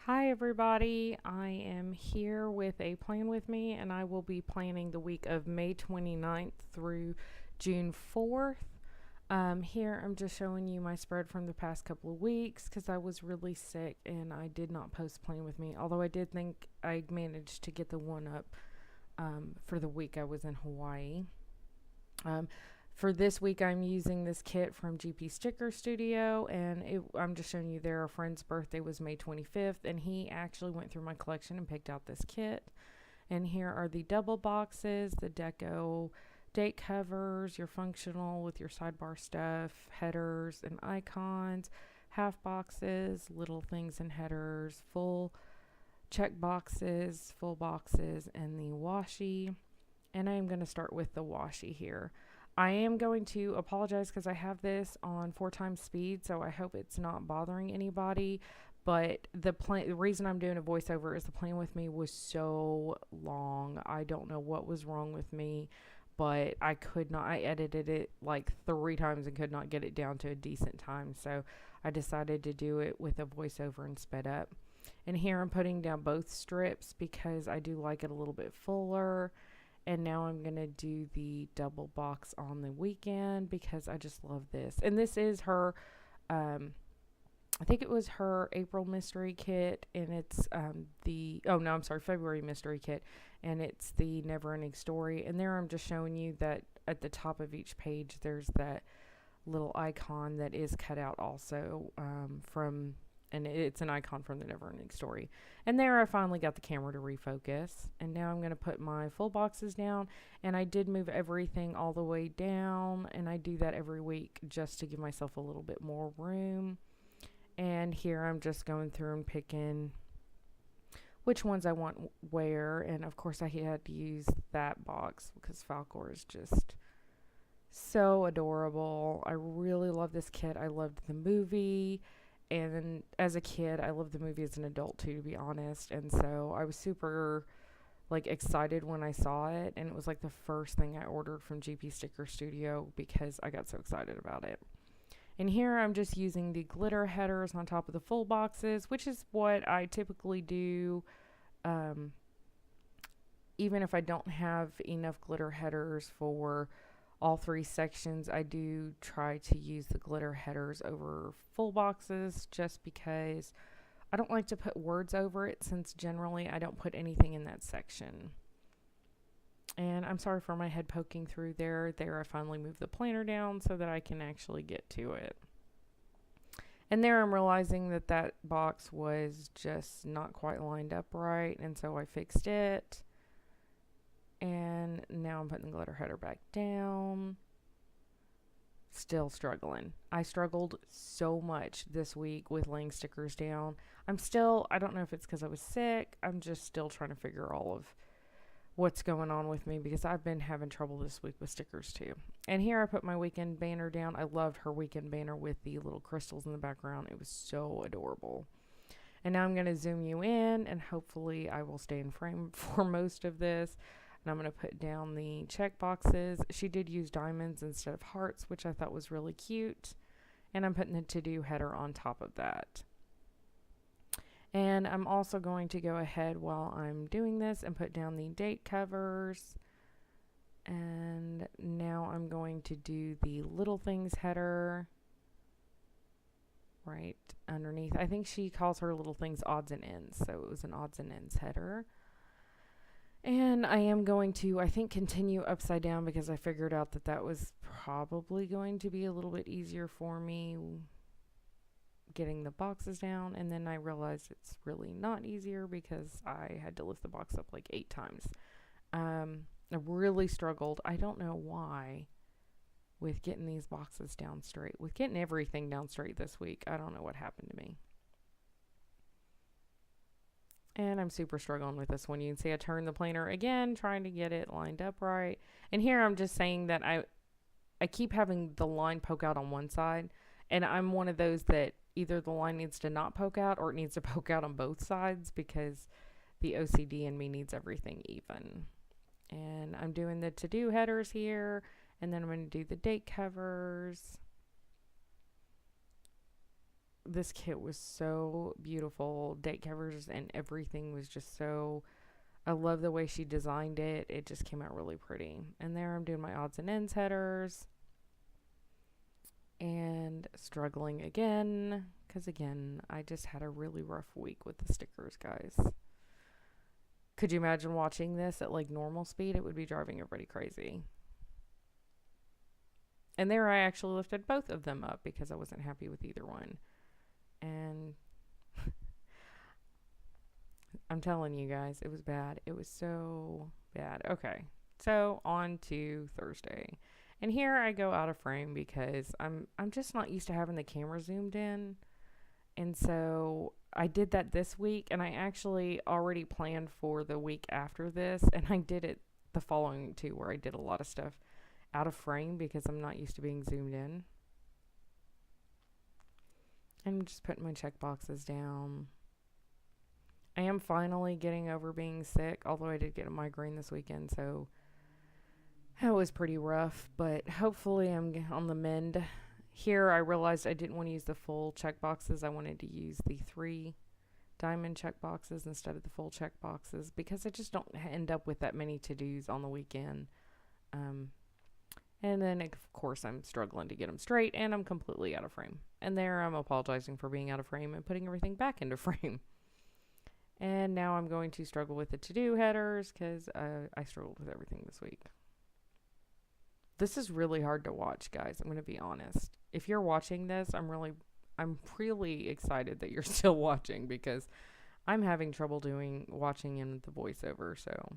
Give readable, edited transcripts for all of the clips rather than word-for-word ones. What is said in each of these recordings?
Hi everybody, I am here with a plan with me and I will be planning the week of May 29th through June 4th. Here I'm just showing you my spread from the past couple of weeks because I was really sick and I did not post plan with me, although I did think I managed to get the one up for the week I was in Hawaii. Um, for this week, I'm using this kit from GP Sticker Studio, and I'm just showing you there. A friend's birthday was May 25th, and he actually went through my collection and picked out this kit. And here are the double boxes, the deco date covers, your functional with your sidebar stuff, headers and icons, half boxes, little things and headers, full check boxes, full boxes, and the washi. And I am going to start with the washi here. I am going to apologize because I have this on 4 times speed, so I hope it's not bothering anybody. But the reason I'm doing a voiceover is the plan with me was so long. I don't know what was wrong with me, but I could not. I edited it like 3 times and could not get it down to a decent time. So I decided to do it with a voiceover and sped up. And here I'm putting down both strips because I do like it a little bit fuller. And now I'm going to do the double box on the weekend because I just love this. And this is her, I think it was her April mystery kit. And it's February mystery kit. And it's the Never Ending Story. And there I'm just showing you that at the top of each page, there's that little icon that is cut out also and it's an icon from the Never Ending Story. And there I finally got the camera to refocus. And now I'm going to put my full boxes down. And I did move everything all the way down. And I do that every week just to give myself a little bit more room. And here I'm just going through and picking which ones I want where. And of course I had to use that box because Falcor is just so adorable. I really love this kit. I loved the movie. And as a kid, I loved the movie as an adult too, to be honest. And so I was super excited when I saw it, and it was like the first thing I ordered from GP Sticker Studio because I got so excited about it. And here I'm just using the glitter headers on top of the full boxes, which is what I typically do. Even if I don't have enough glitter headers for all 3 sections, I do try to use the glitter headers over full boxes just because I don't like to put words over it, since generally I don't put anything in that section. And I'm sorry for my head poking through there. I finally moved the planner down so that I can actually get to it. And there I'm realizing that that box was just not quite lined up right, and so I fixed it. And now I'm putting the glitter header back down. Still struggling. I struggled so much this week with laying stickers down. I don't know if it's because I was sick. I'm just still trying to figure all of what's going on with me because I've been having trouble this week with stickers too. And here I put my weekend banner down. I loved her weekend banner with the little crystals in the background. It was so adorable. And now I'm going to zoom you in, and hopefully I will stay in frame for most of this. And I'm going to put down the check boxes. She did use diamonds instead of hearts, which I thought was really cute. And I'm putting the to-do header on top of that. And I'm also going to go ahead while I'm doing this and put down the date covers. And now I'm going to do the little things header right underneath. I think she calls her little things odds and ends, so it was an odds and ends header. And I am going to, I think, continue upside down because I figured out that that was probably going to be a little bit easier for me getting the boxes down. And then I realized it's really not easier because I had to lift the box up like 8 times. I really struggled. I don't know why with getting these boxes down straight, with getting everything down straight this week. I don't know what happened to me. And I'm super struggling with this one. You can see I turned the planner again, trying to get it lined up right. And here I'm just saying that I keep having the line poke out on one side. And I'm one of those that either the line needs to not poke out or it needs to poke out on both sides because the OCD in me needs everything even. And I'm doing the to-do headers here. And then I'm going to do the date covers. this kit was so beautiful. Date covers and everything was just so, I love the way she designed it. It just came out really pretty. And there I'm doing my odds and ends headers. And struggling again, because again, I just had a really rough week with the stickers, guys. Could you imagine watching this at like normal speed? It would be driving everybody crazy. And there I actually lifted both of them up because I wasn't happy with either one. And I'm telling you guys, it was bad. It was so bad. Okay, so on to Thursday. And here I go out of frame because I'm just not used to having the camera zoomed in. And so I did that this week, and I actually already planned for the week after this, and I did it the following too, where I did a lot of stuff out of frame because I'm not used to being zoomed in. I'm just putting my check boxes down. I am finally getting over being sick, although I did get a migraine this weekend, so that was pretty rough, but hopefully I'm on the mend. Here I realized I didn't want to use the full check boxes. I wanted to use the 3 diamond check boxes instead of the full check boxes because I just don't end up with that many to-dos on the weekend. And then, of course, I'm struggling to get them straight, and I'm completely out of frame. And there I'm apologizing for being out of frame and putting everything back into frame. And now I'm going to struggle with the to-do headers because I struggled with everything this week. This is really hard to watch, guys. I'm going to be honest. If you're watching this, I'm really excited that you're still watching because I'm having trouble watching in the voiceover. So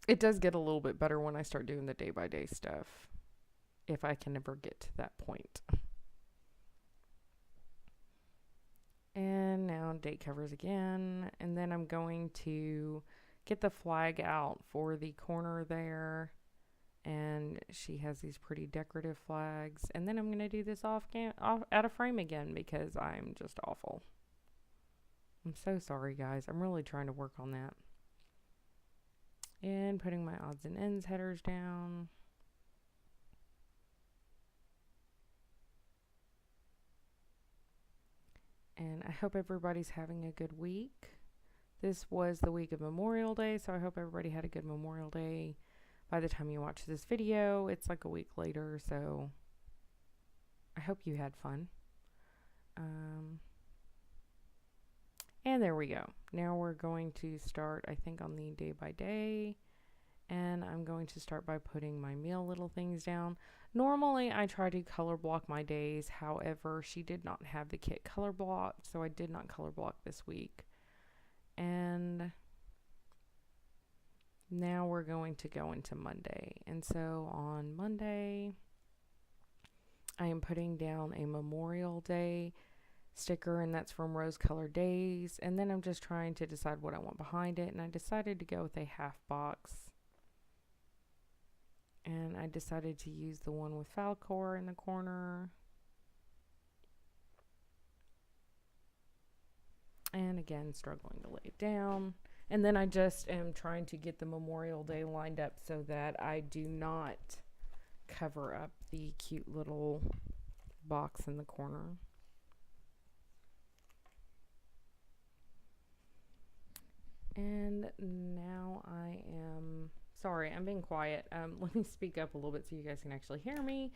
it does get a little bit better when I start doing the day-by-day stuff, if I can ever get to that point. And now date covers again. And then I'm going to get the flag out for the corner there. And she has these pretty decorative flags. And then I'm going to do this off out of frame again because I'm just awful. I'm so sorry, guys. I'm really trying to work on that. And putting my odds and ends headers down. And I hope everybody's having a good week. This was the week of Memorial Day, so I hope everybody had a good Memorial Day. By the time you watch this video, it's like a week later, so I hope you had fun. And there we go. Now we're going to start, I think, on the day by day. And I'm going to start by putting my meal little things down. Normally, I try to color block my days. However, she did not have the kit color blocked, so I did not color block this week. And now we're going to go into Monday. And so on Monday, I am putting down a Memorial Day sticker, and that's from Rose Colored Days. And then I'm just trying to decide what I want behind it, and I decided to go with a half box. And I decided to use the one with Falcor in the corner. And again, struggling to lay it down. And then I just am trying to get the Memorial Day lined up so that I do not cover up the cute little box in the corner. And now I am... Sorry, I'm being quiet. Let me speak up a little bit so you guys can actually hear me.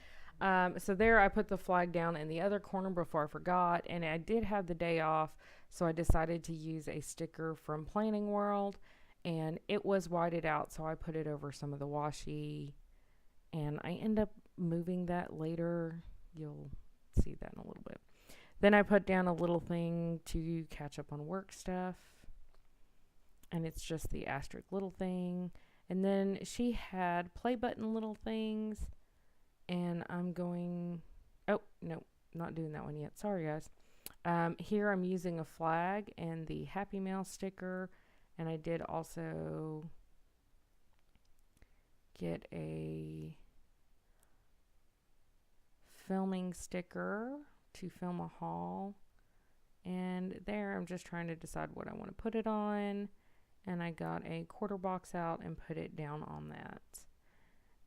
So there I put the flag down in the other corner before I forgot. And I did have the day off, so I decided to use a sticker from Planning World. And it was whited out, so I put it over some of the washi. And I end up moving that later. You'll see that in a little bit. Then I put down a little thing to catch up on work stuff. And it's just the asterisk little thing. And then she had play button little things. And I'm going... Oh, no, not doing that one yet. Sorry, guys. Here I'm using a flag and the Happy Mail sticker. And I did also get a filming sticker to film a haul. And there I'm just trying to decide what I want to put it on. And I got a quarter box out and put it down on that.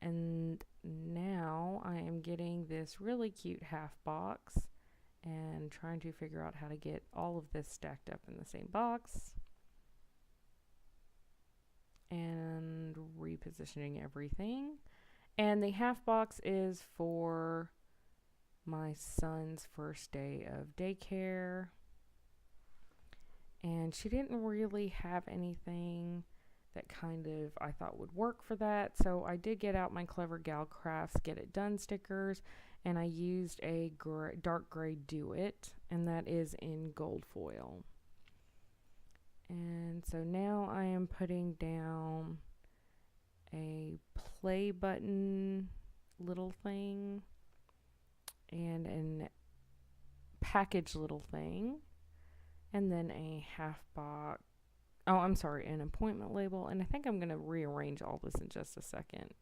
And now I am getting this really cute half box and trying to figure out how to get all of this stacked up in the same box and repositioning everything. And the half box is for my son's first day of daycare, and she didn't really have anything that kind of I thought would work for that. So I did get out my Clever Gal Crafts Get It Done stickers, and I used a dark gray Do It, and that is in gold foil. And so now I am putting down a play button little thing and a package little thing, and then a half box. Oh, I'm sorry, an appointment label. And I think I'm going to rearrange all this in just a second.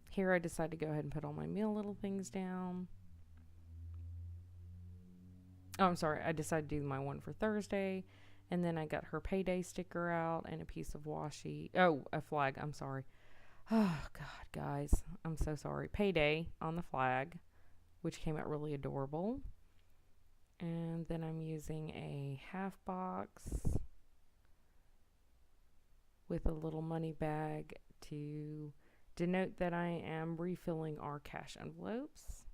Here I decided to go ahead and put all my meal little things down. Oh, I'm sorry, I decided to do my one for Thursday. And then I got her payday sticker out and a piece of washi. Oh, a flag, I'm sorry. Oh, God, guys, I'm so sorry. Payday on the flag, which came out really adorable. And then I'm using a half box with a little money bag to denote that I am refilling our cash envelopes.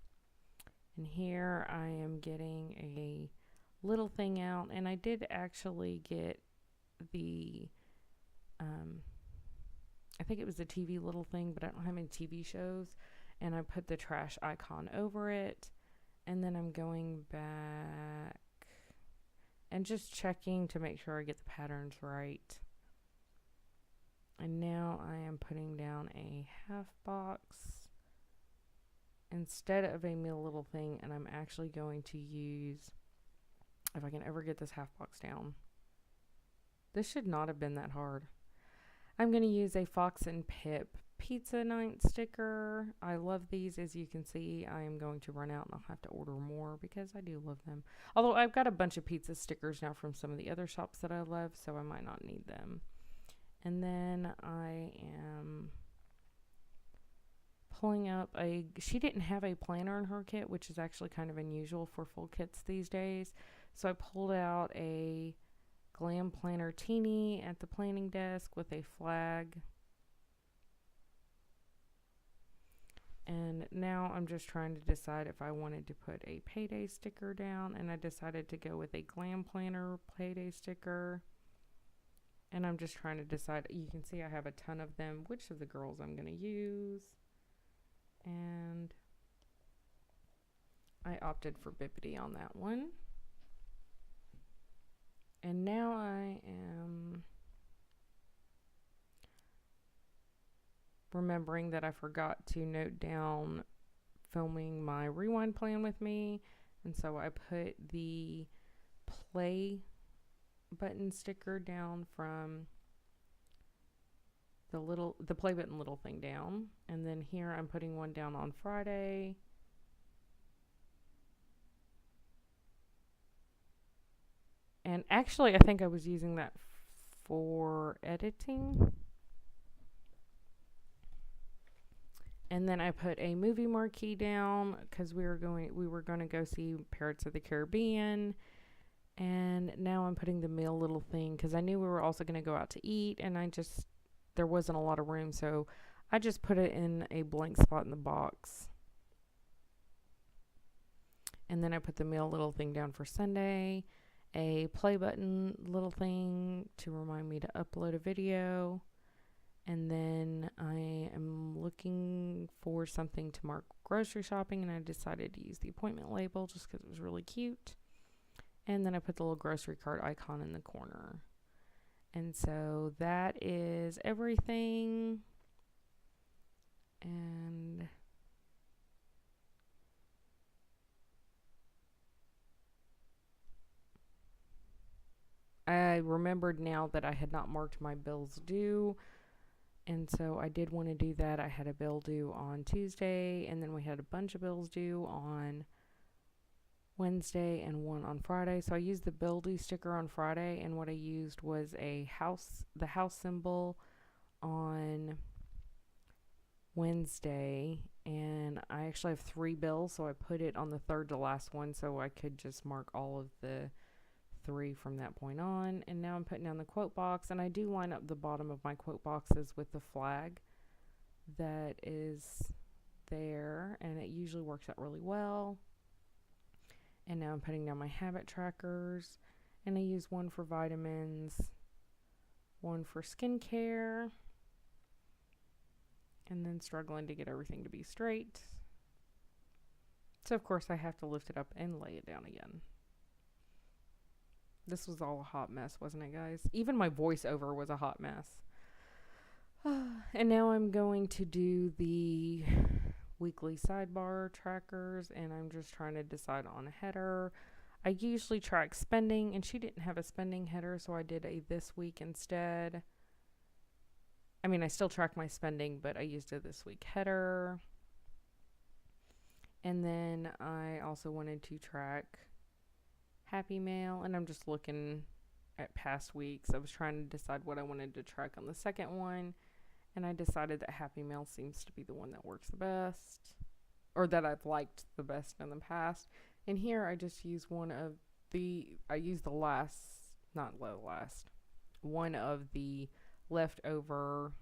And here I am getting a little thing out, and I did actually get the I think it was a TV little thing, but I don't have any TV shows, and I put the trash icon over it. And then I'm going back and just checking to make sure I get the patterns right. And now I am putting down a half box instead of a meal little thing, and I'm actually going to use, if I can ever get this half box down. This should not have been that hard. I'm going to use a Fox and Pip pizza night sticker. I love these. As you can see, I am going to run out and I'll have to order more because I do love them. Although I've got a bunch of pizza stickers now from some of the other shops that I love, so I might not need them. And then I am pulling up she didn't have a planner in her kit, which is actually kind of unusual for full kits these days. So I pulled out a Glam Planner Teeny at the planning desk with a flag. And now I'm just trying to decide if I wanted to put a payday sticker down, and I decided to go with a Glam Planner payday sticker. And I'm just trying to decide, you can see I have a ton of them, which of the girls I'm going to use. And I opted for Bippity on that one. And now I am remembering that I forgot to note down filming my rewind plan with me, and so I put the play button sticker down from the play button little thing down, and then here I'm putting one down on Friday. And actually I think I was using that for editing. And then I put a movie marquee down because we were going to go see Pirates of the Caribbean. And now I'm putting the meal little thing because I knew we were also going to go out to eat, and there wasn't a lot of room, so I just put it in a blank spot in the box. And then I put the meal little thing down for Sunday, a play button little thing to remind me to upload a video. And then I am looking for something to mark grocery shopping, and I decided to use the appointment label just because it was really cute. And then I put the little grocery cart icon in the corner. And so that is everything. And I remembered now that I had not marked my bills due. And so I did want to do that. I had a bill due on Tuesday, and then we had a bunch of bills due on Wednesday and one on Friday. So I used the bill due sticker on Friday, and what I used was the house symbol on Wednesday, and I actually have 3 bills, so I put it on the third to last one so I could just mark all of the 3 from that point on. And now I'm putting down the quote box, and I do line up the bottom of my quote boxes with the flag that is there, and it usually works out really well. And now I'm putting down my habit trackers, and I use one for vitamins, one for skincare, and then struggling to get everything to be straight. So of course I have to lift it up and lay it down again. This was all a hot mess, wasn't it, guys? Even my voiceover was a hot mess. And now I'm going to do the weekly sidebar trackers, and I'm just trying to decide on a header. I usually track spending, and she didn't have a spending header, so I did a this week instead. I mean, I still track my spending, but I used a this week header. And then I also wanted to track Happy Mail, and I'm just looking at past weeks. I was trying to decide what I wanted to track on the second one, and I decided that Happy Mail seems to be the one that works the best, or that I've liked the best in the past. And here I just use one of the leftover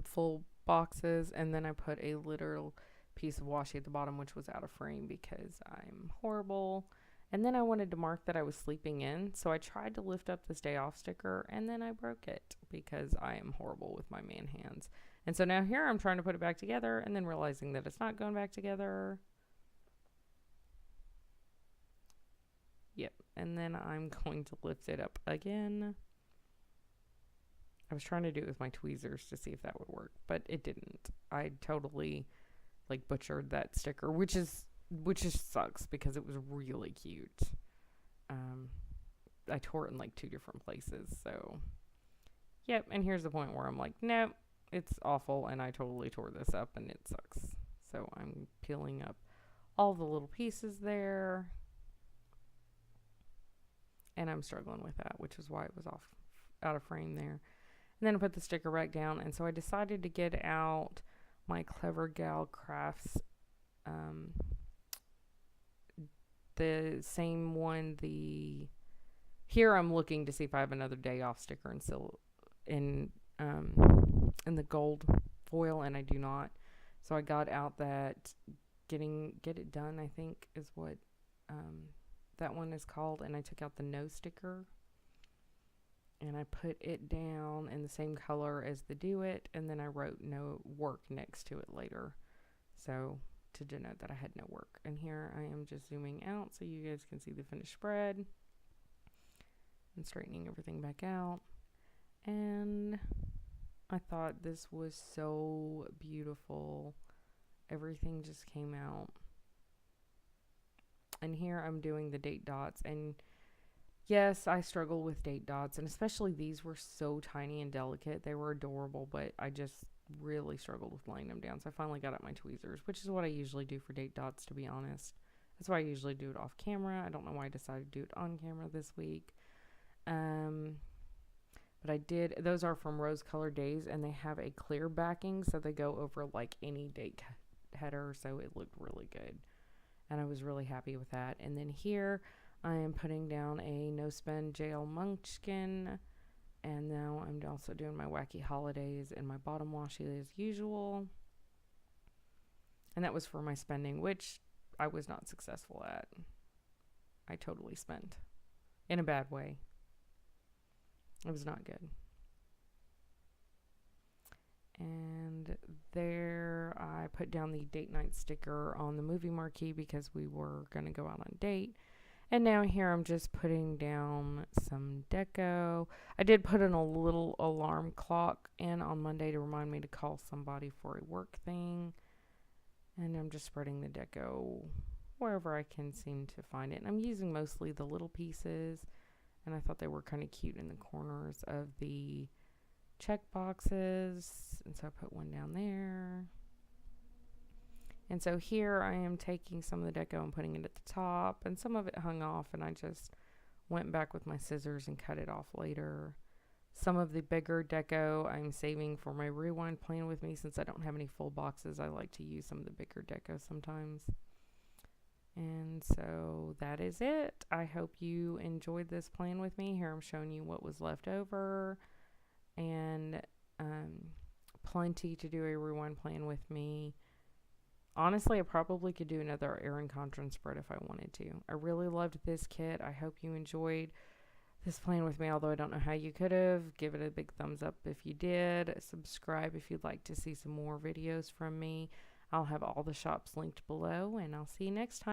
full boxes, and then I put a literal piece of washi at the bottom, which was out of frame because I'm horrible. And then I wanted to mark that I was sleeping in, so I tried to lift up this day off sticker, and then I broke it because I am horrible with my man hands. And so now here I'm trying to put it back together, and then realizing that it's not going back together. Yep, and then I'm going to lift it up again. I was trying to do it with my tweezers to see if that would work, but it didn't. I totally butchered that sticker, which just sucks because it was really cute. I tore it in 2 different places. So, yep. And here's the point where I'm like, nope, it's awful, and I totally tore this up, and it sucks. So I'm peeling up all the little pieces there, and I'm struggling with that, which is why it was out of frame there. And then I put the sticker back down, and so I decided to get out my Clever Gal Crafts, the same one. Here I'm looking to see if I have another day off sticker in the gold foil, and I do not. So I got out that Get It Done, I think is what that one is called, and I took out the no sticker, and I put it down in the same color as the Do It, and then I wrote no work next to it later, so to denote that I had no work. And here I am just zooming out so you guys can see the finished spread and straightening everything back out. And I thought this was so beautiful. Everything just came out. And here I'm doing the date dots, and yes, I struggle with date dots, and especially these were so tiny and delicate. They were adorable, but I just really struggled with laying them down. So I finally got out my tweezers, which is what I usually do for date dots, to be honest. That's why I usually do it off camera. I don't know why I decided to do it on camera this week. But I did. Those are from Rose Colored Days, and they have a clear backing, so they go over any date header, so it looked really good. And I was really happy with that. And then here I am putting down a no spend JL Munchkin, and now I'm also doing my Wacky Holidays and my bottom washi as usual. And that was for my spending, which I was not successful at. I totally spent in a bad way. It was not good. And there I put down the date night sticker on the movie marquee because we were going to go out on a date. And now here I'm just putting down some deco. I did put in a little alarm clock in on Monday to remind me to call somebody for a work thing. And I'm just spreading the deco wherever I can seem to find it. And I'm using mostly the little pieces. And I thought they were kind of cute in the corners of the check boxes. And so I put one down there. And so here I am taking some of the deco and putting it at the top, and some of it hung off, and I just went back with my scissors and cut it off later. Some of the bigger deco I'm saving for my rewind plan with me. Since I don't have any full boxes, I like to use some of the bigger deco sometimes. And so that is it. I hope you enjoyed this plan with me. Here I'm showing you what was left over, and plenty to do a rewind plan with me. Honestly, I probably could do another Erin Condren spread if I wanted to. I really loved this kit. I hope you enjoyed this plan with me, although I don't know how you could have. Give it a big thumbs up if you did. Subscribe if you'd like to see some more videos from me. I'll have all the shops linked below, and I'll see you next time.